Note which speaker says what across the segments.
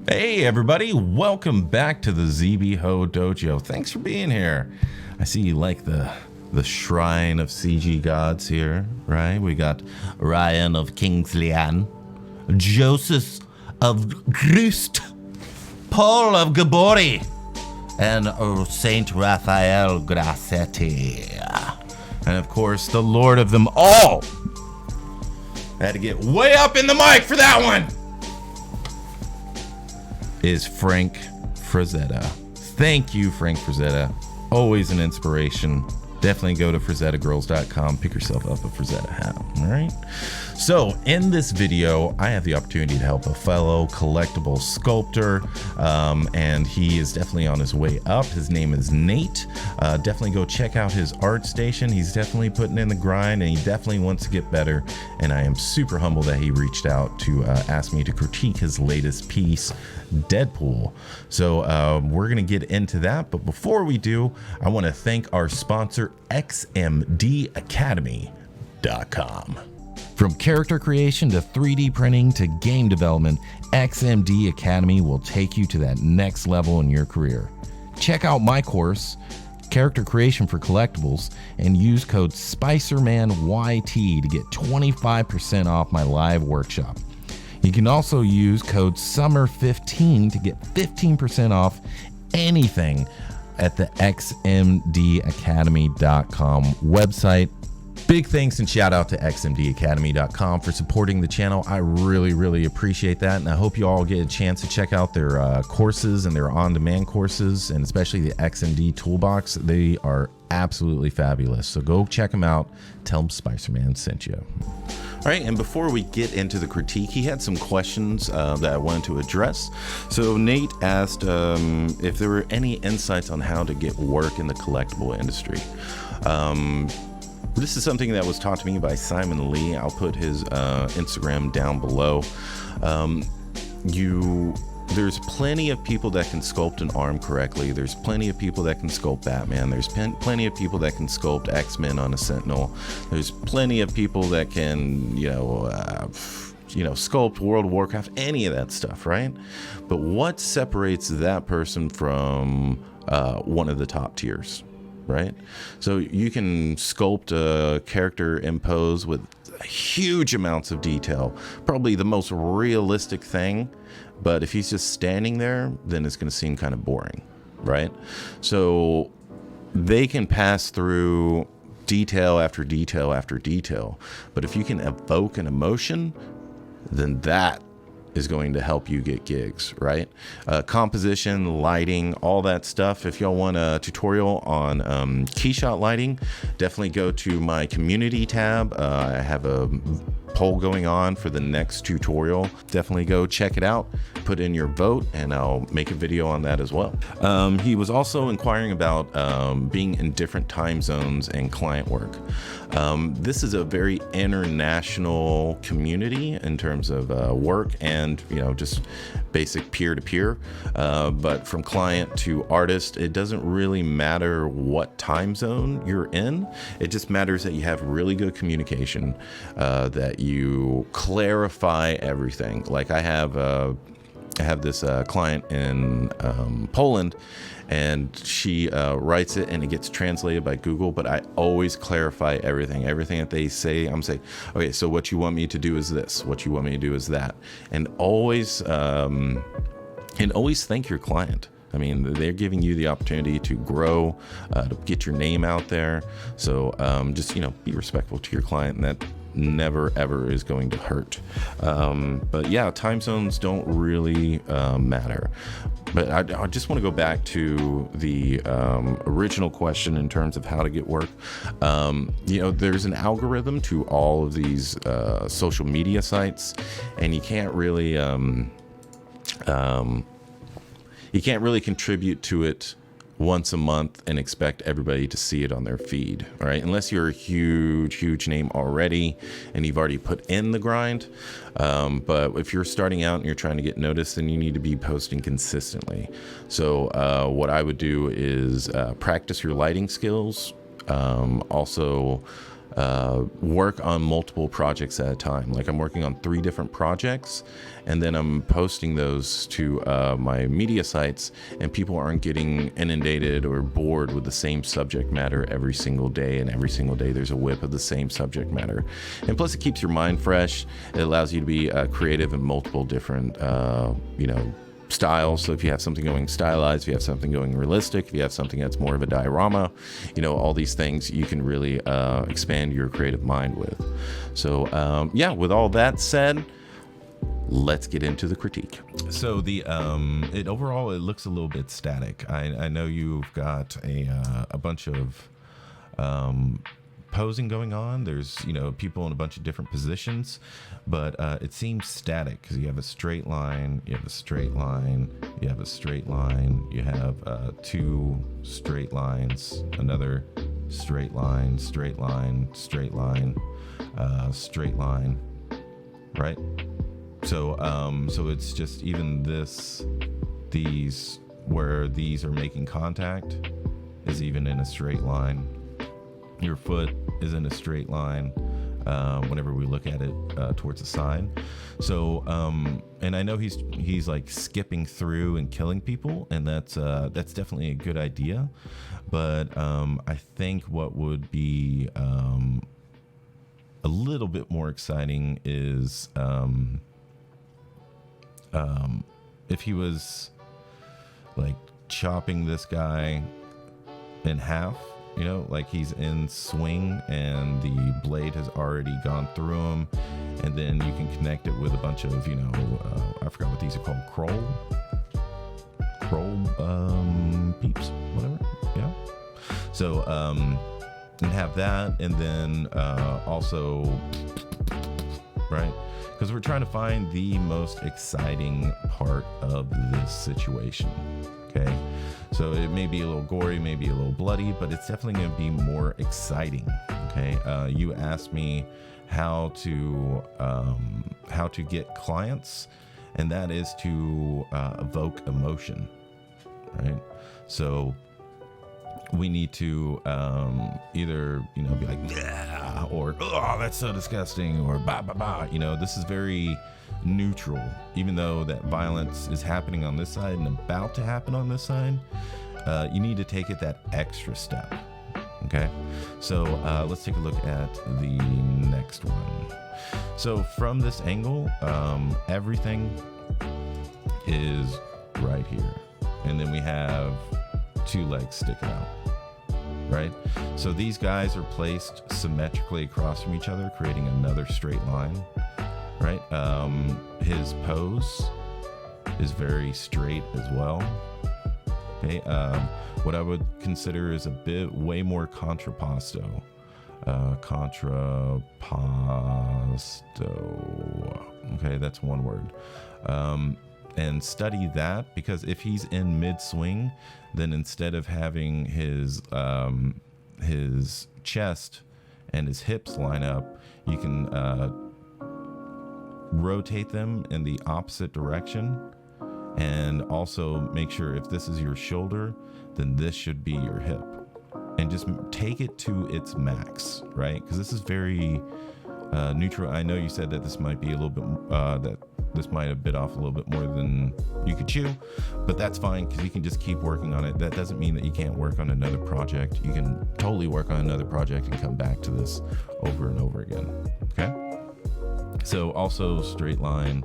Speaker 1: Hey everybody, welcome back to the ZB Ho Dojo. Thanks for being here. I see you like the shrine of CG gods here, right? We got Ryan of Kingsleyan, Joseph of Grust, Paul of Gabori, and Saint Raphael Grassetti. And of course, the Lord of them all. I had to get way up in the mic for that one. Is Frank Frazetta. Thank you, Frank Frazetta. Always an inspiration. Definitely go to FrazettaGirls.com. Pick yourself up a Frazetta hat. All right. So in this video, I have the opportunity to help a fellow collectible sculptor, and he is definitely on his way up. His name is Nate. Definitely go check out his art station. He's definitely putting in the grind, and he definitely wants to get better. And I am super humbled that he reached out to ask me to critique his latest piece, Deadpool. So we're gonna get into that, but before we do, I want to thank our sponsor, XMDacademy.com. From character creation to 3D printing to game development, XMD Academy will take you to that next level in your career. Check out my course, Character Creation for Collectibles, and use code SpicerManYT to get 25% off my live workshop. You can also use code SUMMER15 to get 15% off anything at the XMDacademy.com website. Big thanks and shout out to XMDacademy.com for supporting the channel. I really appreciate that, and I hope you all get a chance to check out their courses and their on-demand courses, and especially the XMD Toolbox. They are absolutely fabulous, so go check them out. Tell them Spicer-Man sent you. All right, and before we get into the critique, he had some questions that I wanted to address. So Nate asked if there were any insights on how to get work in the collectible industry. This is something that was taught to me by Simon Lee. I'll put his Instagram down below. There's plenty of people that can sculpt an arm correctly. There's plenty of people that can sculpt Batman. There's plenty of people that can sculpt X-Men on a Sentinel. There's plenty of people that can, sculpt World of Warcraft, any of that stuff, right? But what separates that person from one of the top tiers? Right? So you can sculpt a character in pose with huge amounts of detail, probably the most realistic thing, but if he's just standing there, then it's going to seem kind of boring, right? So they can pass through detail after detail after detail, but if you can evoke an emotion, then that is going to help you get gigs, right? Composition, lighting, all that stuff. If y'all want a tutorial on keyshot lighting, definitely go to my community tab. I have a poll going on for the next tutorial. Definitely go check it out, put in your vote, and I'll make a video on that as well. He was also inquiring about being in different time zones and client work. This is a very international community in terms of work and just basic peer-to-peer, but from client to artist, it doesn't really matter what time zone you're in. It just matters that you have really good communication, that you clarify everything. Like I have this client in Poland, and she writes it and it gets translated by Google, but I always clarify everything that they say. I'm saying, okay, so what you want me to do is this, what you want me to do is that, and always thank your client. I mean, they're giving you the opportunity to grow, to get your name out there. So just be respectful to your client, and that never ever is going to hurt. But yeah, time zones don't really matter. But I just want to go back to the original question in terms of how to get work. There's an algorithm to all of these social media sites, and you can't really contribute to it once a month and expect everybody to see it on their feed, all right? Unless you're a huge name already and you've already put in the grind. But if you're starting out and you're trying to get noticed, then you need to be posting consistently. So what I would do is practice your lighting skills. Also work on multiple projects at a time. Like I'm working on 3 different projects, and then I'm posting those to my media sites, and people aren't getting inundated or bored with the same subject matter every single day, and every single day there's a whip of the same subject matter. And plus it keeps your mind fresh. It allows you to be creative in multiple different styles. So if you have something going stylized, if you have something going realistic, if you have something that's more of a diorama, all these things you can really expand your creative mind with. So with all that said, let's get into the critique.
Speaker 2: So the it overall, it looks a little bit static. I know you've got a bunch of posing going on. There's people in a bunch of different positions, but it seems static because you have a straight line, you have a straight line, you have a straight line, you have 2 straight lines, another straight line, straight line, straight line, straight line, right? So it's just even these where these are making contact is even in a straight line. Your foot is in a straight line whenever we look at it towards the side. So and I know he's like skipping through and killing people, and that's definitely a good idea. But I think what would be a little bit more exciting is if he was like chopping this guy in half, like he's in swing and the blade has already gone through him, and then you can connect it with a bunch of I forgot what these are called, kroll peeps, whatever. Yeah. So and have that, and then also, right, because we're trying to find the most exciting part of this situation. Okay, so it may be a little gory, maybe a little bloody, but it's definitely going to be more exciting. Okay, you asked me how to get clients, and that is to evoke emotion, right? So we need to either be like, yeah, or oh, that's so disgusting, or bah bah bah. This is very neutral, even though that violence is happening on this side and about to happen on this side. You need to take it that extra step. Okay, so let's take a look at the next one. So from this angle, everything is right here, and then we have 2 legs sticking out, right? So these guys are placed symmetrically across from each other, creating another straight line, right? His pose is very straight as well. Okay, what I would consider is a bit way more contrapposto. Okay, that's one word. And study that, because if he's in mid-swing, then instead of having his chest and his hips line up, you can rotate them in the opposite direction, and also make sure if this is your shoulder, then this should be your hip, and just take it to its max, right? Because this is very neutral. I know you said that this might be a little bit that this might have bit off a little bit more than you could chew, but that's fine, because you can just keep working on it. That doesn't mean that you can't work on another project. You can totally work on another project and come back to this over and over again. Okay, so also straight line,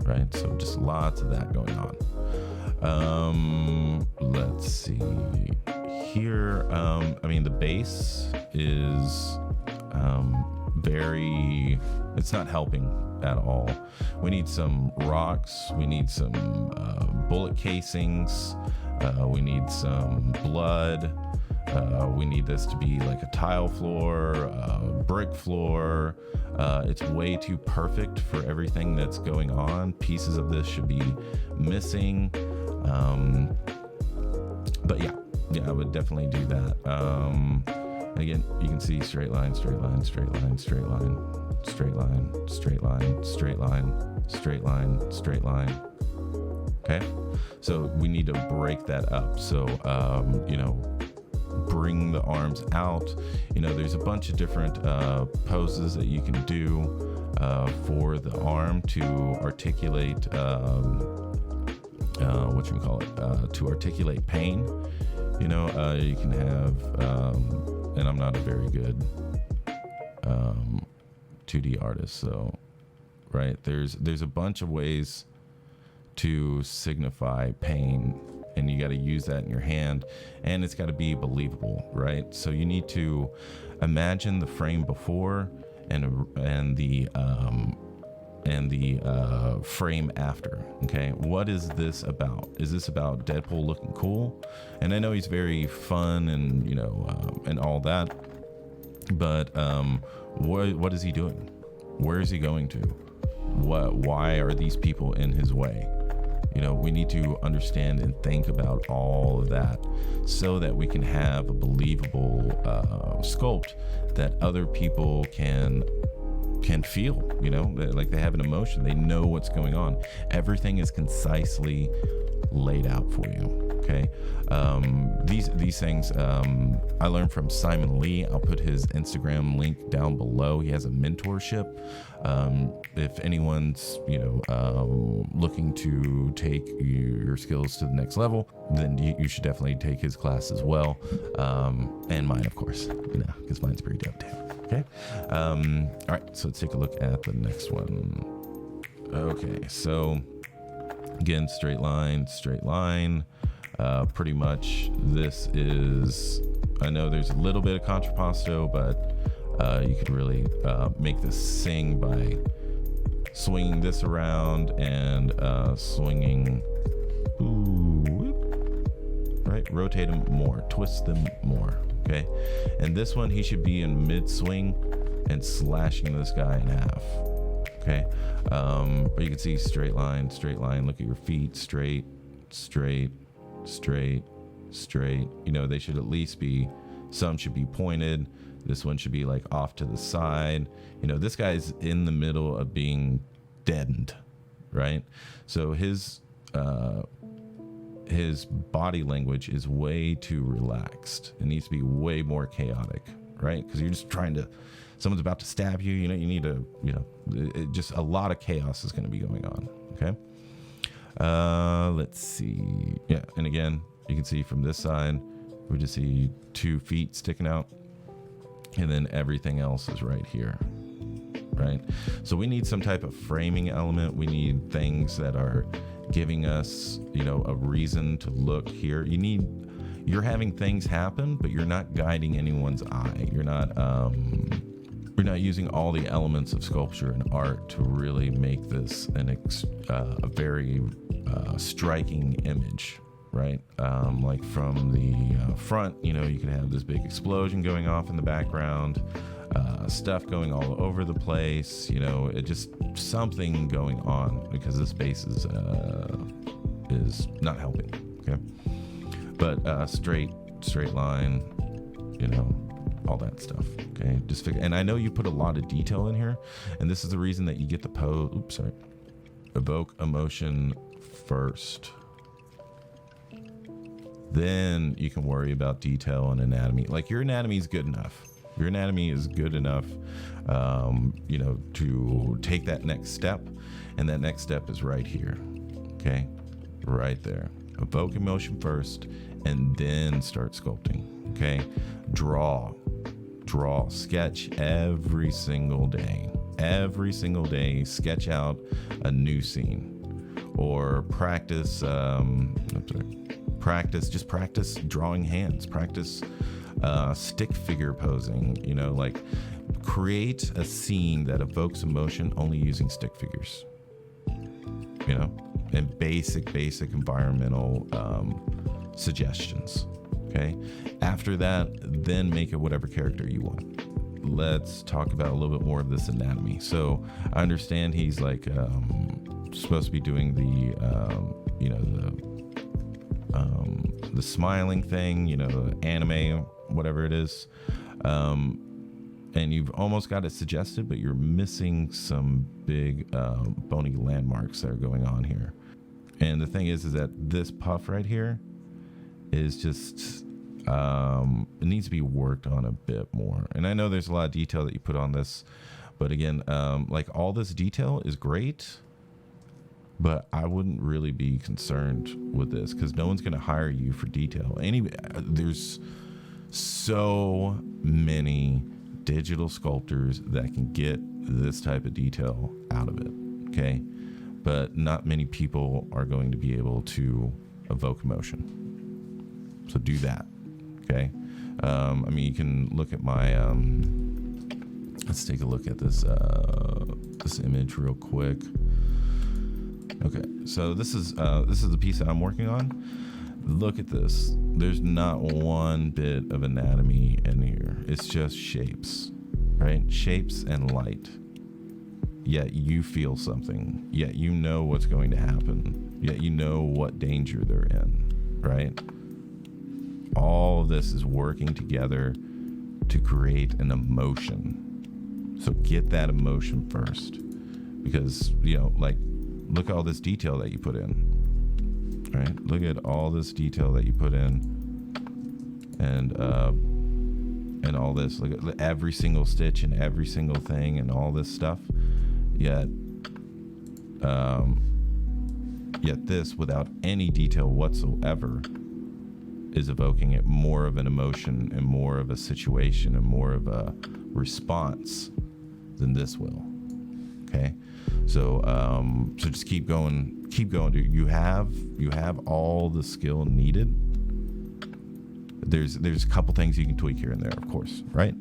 Speaker 2: right? So just lots of that going on. Let's see here. The base is it's not helping at all. We need some rocks, we need some bullet casings, we need some blood, we need this to be like a tile floor, brick floor. It's way too perfect for everything that's going on. Pieces of this should be missing, but yeah, I would definitely do that. Again, you can see straight line, straight line, straight line, straight line, straight line, straight line, straight line, straight line, straight line. Okay, so we need to break that up. So bring the arms out. There's a bunch of different poses that you can do for the arm to articulate to articulate pain. You can have and I'm not a very good 2D artist, so right, there's a bunch of ways to signify pain, and you got to use that in your hand, and it's got to be believable, right? So you need to imagine the frame before and the frame after. Okay, what is this about? Is this about Deadpool looking cool? And I know he's very fun and and all that, but what is he doing? Where is he going to? Why are these people in his way? We need to understand and think about all of that so that we can have a believable sculpt that other people can feel, like they have an emotion, they know what's going on. Everything is concisely laid out for you. Okay, these things I learned from Simon Lee. I'll put his Instagram link down below. He has a mentorship. If anyone's looking to take your skills to the next level, then you should definitely take his class as well, and mine, of course, because mine's pretty dope too. Okay, all right, so let's take a look at the next one. Okay, so again, straight line. Pretty much this is, I know there's a little bit of contrapposto, but you could really make this sing by swinging this around and swinging, right? Rotate them more, twist them more, okay? And this one, he should be in mid-swing and slashing this guy in half, okay? But you can see straight line, look at your feet, straight. They should at least be, some should be pointed. This one should be like off to the side. This guy's in the middle of being deadened, right? So his body language is way too relaxed. It needs to be way more chaotic, right? Because you're just someone's about to stab you. You need to, just a lot of chaos is going to be going on. Okay. Let's see. Yeah, and again, you can see from this side, we just see 2 feet sticking out, and then everything else is right here, right? So we need some type of framing element. We need things that are giving us, a reason to look here. You're having things happen, but you're not guiding anyone's eye. You're not using all the elements of sculpture and art to really make this a very striking image, right? Like from the front, you can have this big explosion going off in the background, stuff going all over the place, it just something going on, because this space is not helping. Okay, but straight line, all that stuff. Okay, and I know you put a lot of detail in here, and this is the reason that you get the evoke emotion first, then you can worry about detail and anatomy. Like, your anatomy is good enough. Your anatomy is good enough, to take that next step, and that next step is right here. Okay, right there. Evoke emotion first, and then start sculpting. Okay, draw, sketch every single day. Sketch out a new scene, or practice drawing hands, practice stick figure posing, like create a scene that evokes emotion only using stick figures, and basic environmental suggestions. Okay, after that, then make it whatever character you want. Let's talk about a little bit more of this anatomy. So I understand he's like supposed to be doing the smiling thing, the anime, whatever it is, and you've almost got it suggested, but you're missing some big bony landmarks that are going on here. And the thing is that this puff right here is just, it needs to be worked on a bit more. And I know there's a lot of detail that you put on this, but again, like all this detail is great, but I wouldn't really be concerned with this because no one's going to hire you for detail. There's so many digital sculptors that can get this type of detail out of it. Okay. But not many people are going to be able to evoke emotion. So do that. Okay. I mean, you can look at my, let's take a look at this, this image real quick. Okay. So this is the piece that I'm working on. Look at this. There's not one bit of anatomy in here. It's just shapes, right? Shapes and light. Yet you feel something. Yet you know what's going to happen. Yet you know what danger they're in, right? All of this is working together to create an emotion. So get that emotion first. Because, like, look at all this detail that you put in, right? Look at all this detail that you put in, and all this. Look at every single stitch and every single thing and all this stuff. Yet this, without any detail whatsoever, is evoking it more of an emotion and more of a situation and more of a response than this will. Okay, so just keep going, dude. You have all the skill needed. There's a couple things you can tweak here and there, of course, right?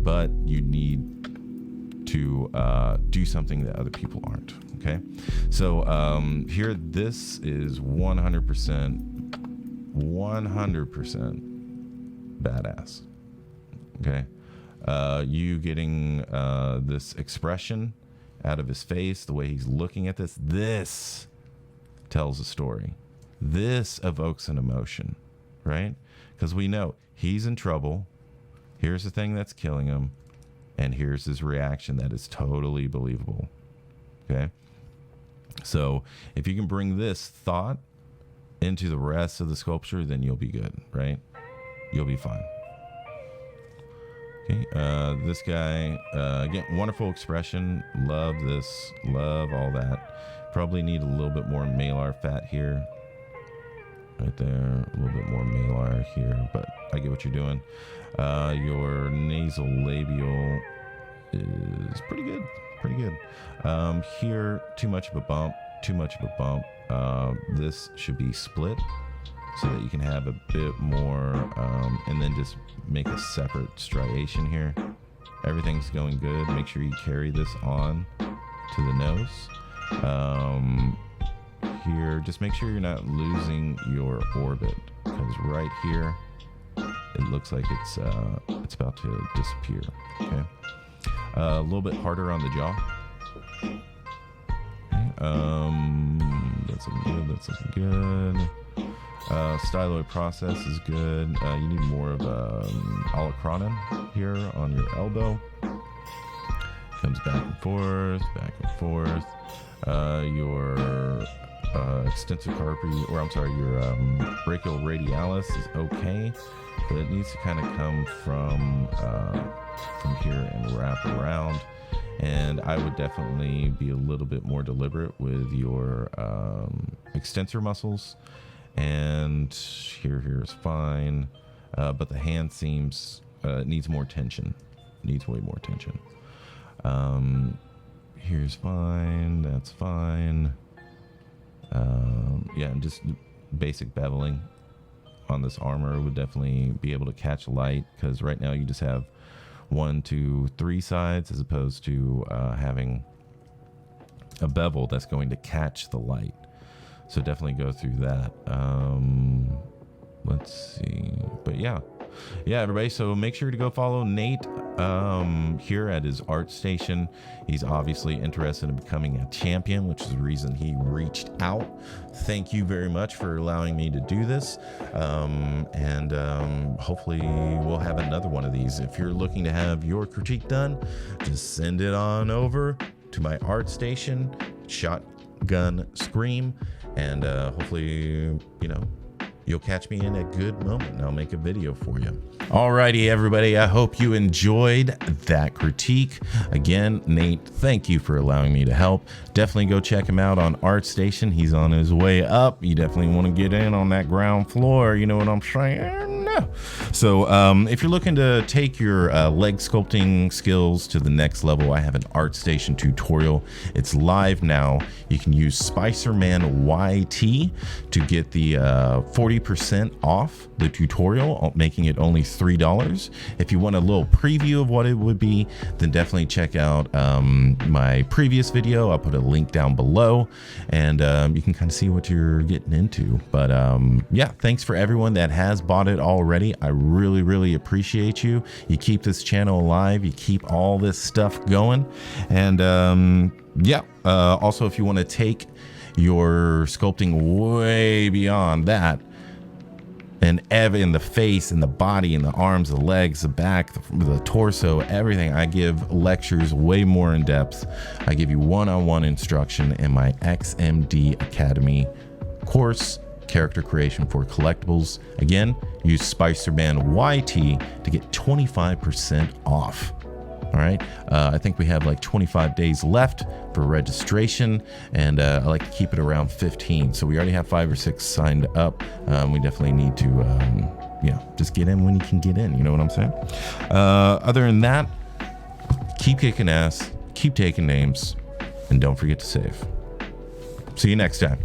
Speaker 2: But you need to do something that other people aren't. Okay, so here, this is 100% badass. Okay, you getting this expression out of his face, the way he's looking at this tells a story. This evokes an emotion, right? Because we know he's in trouble. Here's the thing that's killing him. And here's his reaction that is totally believable. Okay. So if you can bring this thought into the rest of the sculpture, then you'll be good, right? You'll be fine. Okay. This guy, again, wonderful expression. Love this. Love all that. Probably need a little bit more malar fat here. Right there. A little bit more malar here, but I get what you're doing. Your nasal labial is pretty good. Here, too much of a bump. This should be split so that you can have a bit more, and then just make a separate striation here. Everything's going good. Make sure you carry this on to the nose. Here, just make sure you're not losing your orbit, because right here it looks like it's about to disappear. Okay, a little bit harder on the jaw. Okay. That's looking good. Styloid process is good. You need more of olecranon here on your elbow. Comes back and forth. Your extensor carpi, your brachial radialis is okay, but it needs to kind of come from here and wrap around. And I would definitely be a little bit more deliberate with your extensor muscles. And here is fine, but the hand seems needs more tension. Needs way more tension. Here's fine. That's fine. And just basic beveling on this armor would definitely be able to catch light, because right now you just have 1, 2, 3 sides, as opposed to having a bevel that's going to catch the light. So definitely go through that. Let's see. But yeah, everybody. So make sure to go follow Nate here at his art station. He's obviously interested in becoming a champion, which is the reason he reached out. Thank you very much for allowing me to do this. And hopefully we'll have another one of these. If you're looking to have your critique done, just send it on over to my art station, Shotgun Scream. And hopefully,
Speaker 1: you'll catch me in a good moment and I'll make a video for you. Alrighty, everybody. I hope you enjoyed that critique. Again, Nate, thank you for allowing me to help. Definitely go check him out on ArtStation. He's on his way up. You definitely want to get in on that ground floor. You know what I'm saying? So if you're looking to take your leg sculpting skills to the next level, I have an ArtStation tutorial. It's live now. You can use Spicerman YT to get the 40% off the tutorial, making it only $3. If you want a little preview of what it would be, then definitely check out my previous video. I'll put a link down below, and you can kind of see what you're getting into. But yeah, thanks for everyone that has bought it already. I really appreciate you. You keep this channel alive. You keep all this stuff going. And yeah, also, if you want to take your sculpting way beyond that, and in the face, and the body, and the arms, the legs, the back, the torso, everything, I give lectures way more in depth. I give you one-on-one instruction in my XMD Academy course, Character Creation for Collectibles. Again, use Spicerman YT to get 25% off. All right, I think we have like 25 days left for registration, and I like to keep it around 15. So we already have 5 or 6 signed up. We definitely need to, you know, just get in when you can get in. You know what I'm saying? Other than that, keep kicking ass, keep taking names, and don't forget to save. See you next time.